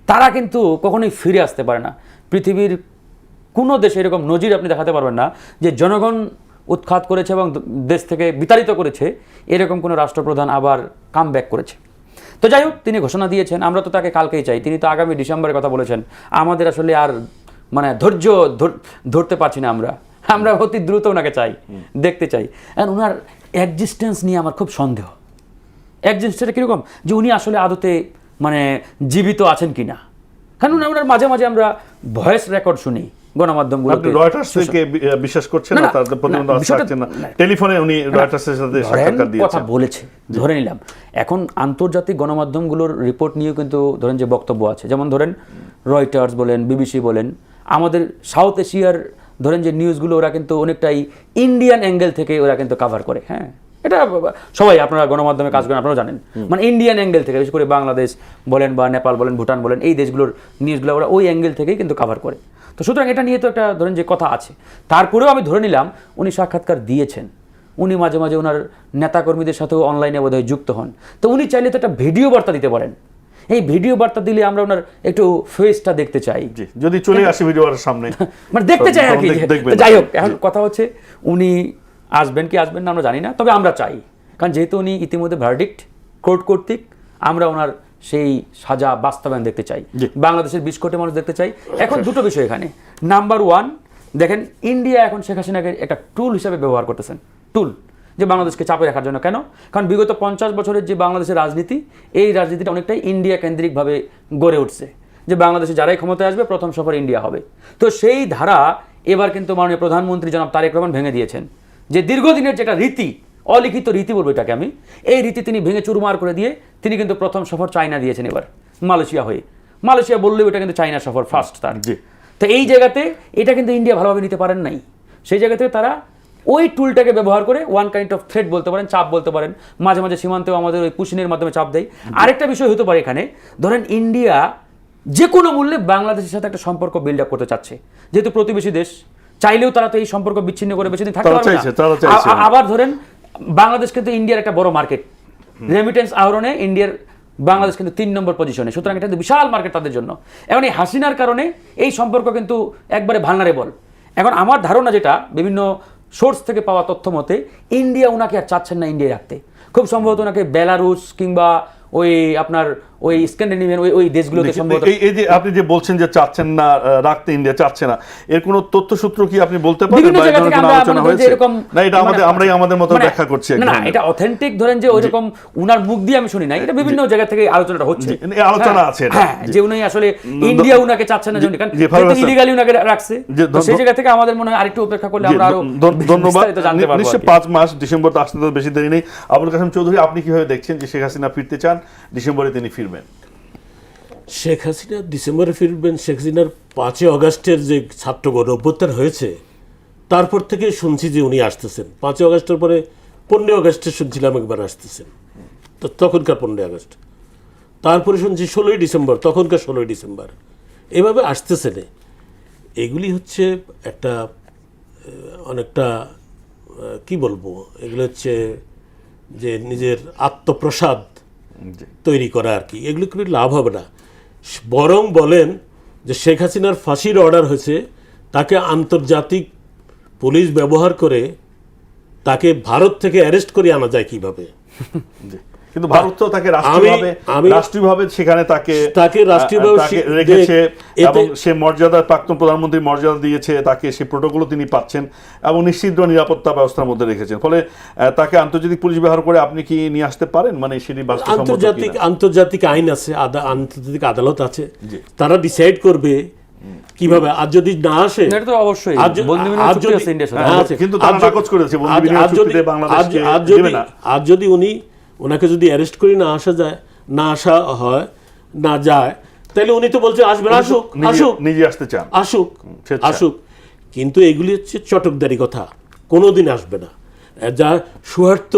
তারা কিন্তু কখনোই ফিরে আসতে পারে না। পৃথিবীর কোনো দেশে এরকম নজির আপনি দেখাতে পারবেন না যে জনগণ উৎখাত করেছে এবং দেশ থেকে বিতাড়িত করেছে, এরকম কোনো রাষ্ট্রপ্রধান আবার কাম ব্যাক করেছে। তো যাই হোক, তিনি ঘোষণা দিয়েছেন, আমরা তো তাকে কালকেই চাই। তিনি তো আগামী ডিসেম্বরের কথা বলেছেন। আমাদের আসলে আর মানে ধৈর্য ধরতে পারছি না, আমরা অতি দ্রুত ওনাকে চাই, দেখতে চাই। আর ওনার এক্সিস্টেন্স নিয়ে আমার খুব সন্দেহ। এক্সিস্টেন্সটা কীরকম, যে উনি আসলে আদতে মানে জীবিত আছেন কি না। কারণ ওনার মাঝে মাঝে আমরা ভয়েস রেকর্ড শুনি গণমাধ্যমগুলোতে। রয়টার্স থেকে বিশ্বাস করছেন না, তাদের প্রতিবেদন আসছে না, টেলিফোনে উনি রয়টার্সের সাথে সাক্ষাৎকার দিয়েছেন, কথা বলেছে, ধরে নিলাম। এখন আন্তর্জাতিক গণমাধ্যমগুলোর রিপোর্ট নিয়েও কিন্তু ধরেন যে বক্তব্য আছে, যেমন ধরেন রয়টার্স বলেন, বিবিসি বলেন, আমাদের সাউথ এশিয়ার ধরেন যে নিউজগুলো ওরা কিন্তু অনেকটাই ইন্ডিয়ান অ্যাঙ্গেল থেকে ওরা কিন্তু কাভার করে। হ্যাঁ, এটা সবাই আপনারা গণমাধ্যমে কাজ করেন, আপনারা জানেন, মানে ইন্ডিয়ান অ্যাঙ্গেল থেকে, বিশেষ করে বাংলাদেশ বলেন বা নেপাল বলেন, ভুটান বলেন, এই দেশগুলোর নিউজগুলো ওরা ওই অ্যাঙ্গেল থেকেই কিন্তু কাভার করে। তো সুতরাং এটা নিয়ে তো একটা ধরেন যে কথা আছে। তারপরেও আমি ধরে নিলাম উনি সাক্ষাৎকার দিয়েছেন, উনি মাঝে মাঝে ওনার নেতাকর্মীদের সাথেও অনলাইনে বোধহয় যুক্ত হন। তো উনি চাইলে তো একটা ভিডিও বার্তা দিতে পারেন। এই ভিডিও বার্তা দিলে আমরা ওনার একটু ফেসটা দেখতে চাই, যদি চলে আসে ভিডিওর সামনে, মানে দেখতে চাই আর কি। যাই হোক, এখন কথা হচ্ছে উনি আসবেন কি আসবেন না আমরা জানি না, তবে আমরা চাই। কারণ যেহেতু উনি ইতিমধ্যে ভার্ডিক্ট কোর্ট কর্তৃক, আমরা ওনার সেই সাজা বাস্তবায়ন দেখতে চাই, বাংলাদেশের 20 কোটি মানুষ দেখতে চাই। এখন দুটো বিষয় এখানে। নাম্বার 1, দেখেন ইন্ডিয়া এখন শেখ হাসিনাকে একটা টুল হিসেবে ব্যবহার করতেছেন, টুল, যে বাংলাদেশকে চাপে রাখার জন্য। কেন? কারণ বিগত 50 বছরের যে বাংলাদেশের রাজনীতি, এই রাজনীতিটা অনেকটাই ইন্ডিয়া কেন্দ্রিকভাবে গড়ে উঠছে, যে বাংলাদেশে যারাই ক্ষমতায় আসবে প্রথম সফর ইন্ডিয়া হবে। তো সেই ধারা এবার কিন্তু মাননীয় প্রধানমন্ত্রী জনাব তারেক রহমান ভেঙে দিয়েছেন, যে দীর্ঘদিনের যেটা রীতি, অলিখিত রীতি বলবো এটাকে আমি, এই রীতি তিনি ভেঙে চুরমার করে দিয়ে তিনি কিন্তু প্রথম সফর চায়না দিয়েছেন, এবার মালয়েশিয়া হয়ে। মালয়েশিয়া বললেও এটা কিন্তু চায়না সফর ফার্স্ট তার। তো এই জায়গাতে এটা কিন্তু ইন্ডিয়া ভালোভাবে নিতে পারেন নাই। সেই জায়গাতে তারা ওই টুলটাকে ব্যবহার করে ওয়ান কাইন্ড অফ থ্রেট বলতে পারেন, চাপ বলতে পারেন, মাঝে মাঝে সীমান্তেও আমাদের ওই পুশিনের মাধ্যমে চাপ দেয়। আরেকটা বিষয় হতে পারে এখানে, ধরেন ইন্ডিয়া যে কোনো মূল্যে বাংলাদেশের সাথে একটা সম্পর্ক বিল্ড আপ করতে চাচ্ছে, যেহেতু প্রতিবেশী দেশ, চাইলেও তারা তো এই সম্পর্ক বিচ্ছিন্ন করে বেশি দিন থাকতে পারবে না। আবার ধরেন বাংলাদেশ কিন্তু ইন্ডিয়ার একটা বড় মার্কেট, রেমিটেন্স আহরণে ইন্ডিয়ার বাংলাদেশ কিন্তু 3 নম্বর পজিশনে, সুতরাং এটা কিন্তু বিশাল মার্কেট তাদের জন্য। এখন এই হাসিনার কারণে এই সম্পর্ক কিন্তু একবারে ভালনারেবল। এখন আমার ধারণা, যেটা বিভিন্ন সোর্স থেকে পাওয়া তথ্য মতে, ইন্ডিয়া ওনাকে আর চাচ্ছেন না ইন্ডিয়ায় রাখতে। খুব সম্ভবত ওনাকে বেলারুস কিংবা ওই আপনার ওই স্ক্যান্ডিনেভিয়ান ওই দেশগুলোতে সম্ভবত। এই যে আপনি যে বলছেন যে চাচ্ছেন না রাখতে, ইন্ডিয়া চাচ্ছে না, এর কোনো তথ্যসূত্র কি আপনি বলতে পারেন? বিভিন্ন জায়গা থেকে আমরা আলোচনা হয়েছে এরকম, না, এটা আমরাই আমাদের মতো ব্যাখ্যা করছি। না, এটা অথেন্টিক ধরেন যে ওইরকম উনার মুখ দিয়ে আমি শুনি না, এটা বিভিন্ন জায়গা থেকে আলোচনাটা হচ্ছে, আলোচনা আছে, হ্যাঁ, যে উনি আসলে ইন্ডিয়া উনাকে চাচ্ছে না, কারণ ইলিগালি উনাকে রাখছে। সেই জায়গা থেকে আমাদের মনে হয় আরেকটু অপেক্ষা করলে আমরা আরো ধন্যবাদ। নিশ্চয়ই 5 মাস, ডিসেম্বর তো আসতে তো বেশি দেরি নেই। আবুল কাসেম চৌধুরী, আপনি কিভাবে দেখছেন যে শেখ হাসিনা ফিরতে চান, ডিসেম্বরে তিনি ফিরবেন? শেখ হাসিনা ডিসেম্বরে ফিরবেন। শেখ হাসিনার 5 আগস্টের যে ছাত্র গণ অভ্যুত্থান হয়েছে, তারপর থেকে শুনছি যে উনি আসতেছেন। 5 আগস্টের পরে 15 আগস্টে শুনছিলাম একবার আসতেছেন, তো তখনকার 15 আগস্ট, তারপরে শুনছি 16ই ডিসেম্বর, তখনকার 16ই ডিসেম্বর, এভাবে আসতেছেন। এগুলি হচ্ছে একটা অনেকটা কি বলবো, এগুলো হচ্ছে যে নিজের আত্মপ্রসাদ তৈরি করা আর কি। এগুলি করে লাভ হবে না। বরং বলেন যে শেখ হাসিনার ফাঁসির অর্ডার হয়েছে, তাকে আন্তর্জাতিক পুলিশ ব্যবহার করে তাকে ভারত থেকে অ্যারেস্ট করে আনা যায় কিভাবে। কিন্তু ভারত তো তাকে রাষ্ট্রীয়ভাবে সেখানে তাকে রেখেছে এবং সে মর্যাদা, প্রাক্তন প্রধানমন্ত্রী মর্যাদা দিয়েছে তাকে, সে প্রোটোকলও তিনি পাচ্ছেন এবং নিশ্চিত নিরাপত্তা ব্যবস্থার মধ্যে রেখেছেন। ফলে তাকে আন্তর্জাতিক পুলিশ ব্যবহার করে আপনি কি নিয়ে আসতে পারেন? মানে সেটি আন্তর্জাতিক আইন আছে, আন্তর্জাতিক আদালত আছে, তারা ডিসাইড করবে কিভাবে। আর যদি না আসে, অবশ্যই আর যদি ওনাকে যদি অ্যারেস্ট করে না আসা যায়, না যায়, তাহলে উনি তো বলছে আসবেন, নিজে আসতে চান, আসুক। কিন্তু এগুলি হচ্ছে চটকদারি কথা, কোনোদিন আসবে না। যা সুহার্ত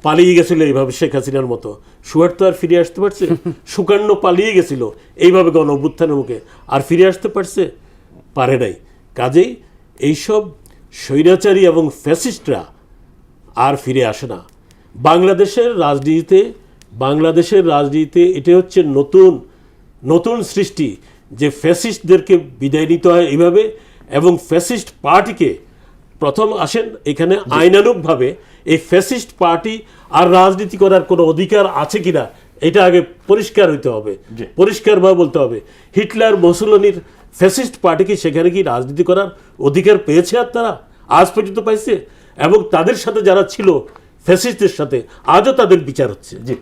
পালিয়ে গেছিল এইভাবে শেখ হাসিনার মতো, সুহার্ত আর ফিরে আসতে পারছে? সুকান্ন পালিয়ে গেছিল এইভাবে গণ অভ্যুত্থানের মুখে, আর ফিরে আসতে পারছে? পারে নাই। কাজেই এইসব স্বৈরাচারী এবং ফ্যাসিস্টরা আর ফিরে আসে না বাংলাদেশের রাজনীতিতে। এটা হচ্ছে নতুন সৃষ্টি, যে ফ্যাসিস্টদেরকে বিদায় নিতে হয় এইভাবে, এবং ফ্যাসিস্ট পার্টিকে প্রথম আসেন এখানে আইনানুগভাবে এই ফ্যাসিস্ট পার্টি আর রাজনীতি করার কোনো অধিকার আছে কিনা এটা আগে পরিষ্কার হইতে হবে, পরিষ্কারভাবে বলতে হবে। হিটলার মুসোলিনির ফ্যাসিস্ট পার্টি কি সেখানে কি রাজনীতি করার অধিকার পেয়েছে? আর তারা আজ পর্যন্ত পাইছে? এবং তাদের সাথে যারা ছিল ফ্যাসিস্টদের সাথে আজও তাদের বিচার হচ্ছে। জি,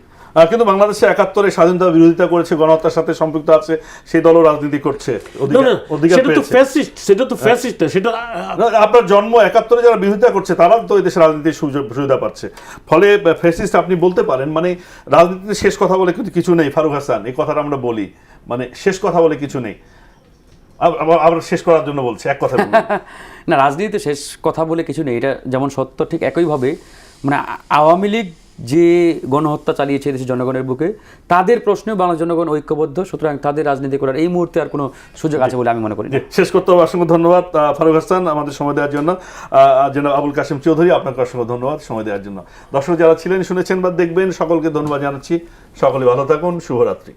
কিন্তু বাংলাদেশে ৭১-এ স্বাধীনতা বিরোধিতা করেছে, গণহত্যার সাথে সম্পৃক্ত আছে, সেই দলও রাজনীতি করছে, অধিকার সেটা তো পেয়েছে। ফ্যাসিস্ট, সেটা তো ফ্যাসিস্ট, সেটা আপনার জন্ম ৭১-এ যারা বিরোধিতা করছে তারা তো এই দেশের রাজনীতির সুবিধা পাচ্ছে। ফলে ফ্যাসিস্ট আপনি বলতে পারেন, মানে রাজনীতিতে শেষ কথা বলে কিছু নেই। ফারুক হাসান, এই কথাটা আমরা বলি, মানে শেষ কথা বলে কিছু নেই। আবার শেষ করার জন্য বলছি, এক কথা না, রাজনীতিতে শেষ কথা বলে কিছু নেই, এটা যেমন সত্য, ঠিক একইভাবে মানে আওয়ামী লীগ যে গণহত্যা চালিয়েছে দেশের জনগণের বুকে, তাদের প্রশ্নেও বাংলার জনগণ ঐক্যবদ্ধ। সুতরাং তাদের রাজনীতি করার এই মুহূর্তে আর কোনো সুযোগ আছে বলে আমি মনে করি না। শেষ করতে হবে। অসংখ্য ধন্যবাদ ফারুক হাসান আমাদের সময় দেওয়ার জন্য। জনাব আবুল কাশেম চৌধুরী, আপনাকে অসংখ্য ধন্যবাদ সময় দেওয়ার জন্য। দর্শক যারা ছিলেন, শুনেছেন বা দেখবেন, সকলকে ধন্যবাদ জানাচ্ছি। সকলে ভালো থাকুন। শুভরাত্রি।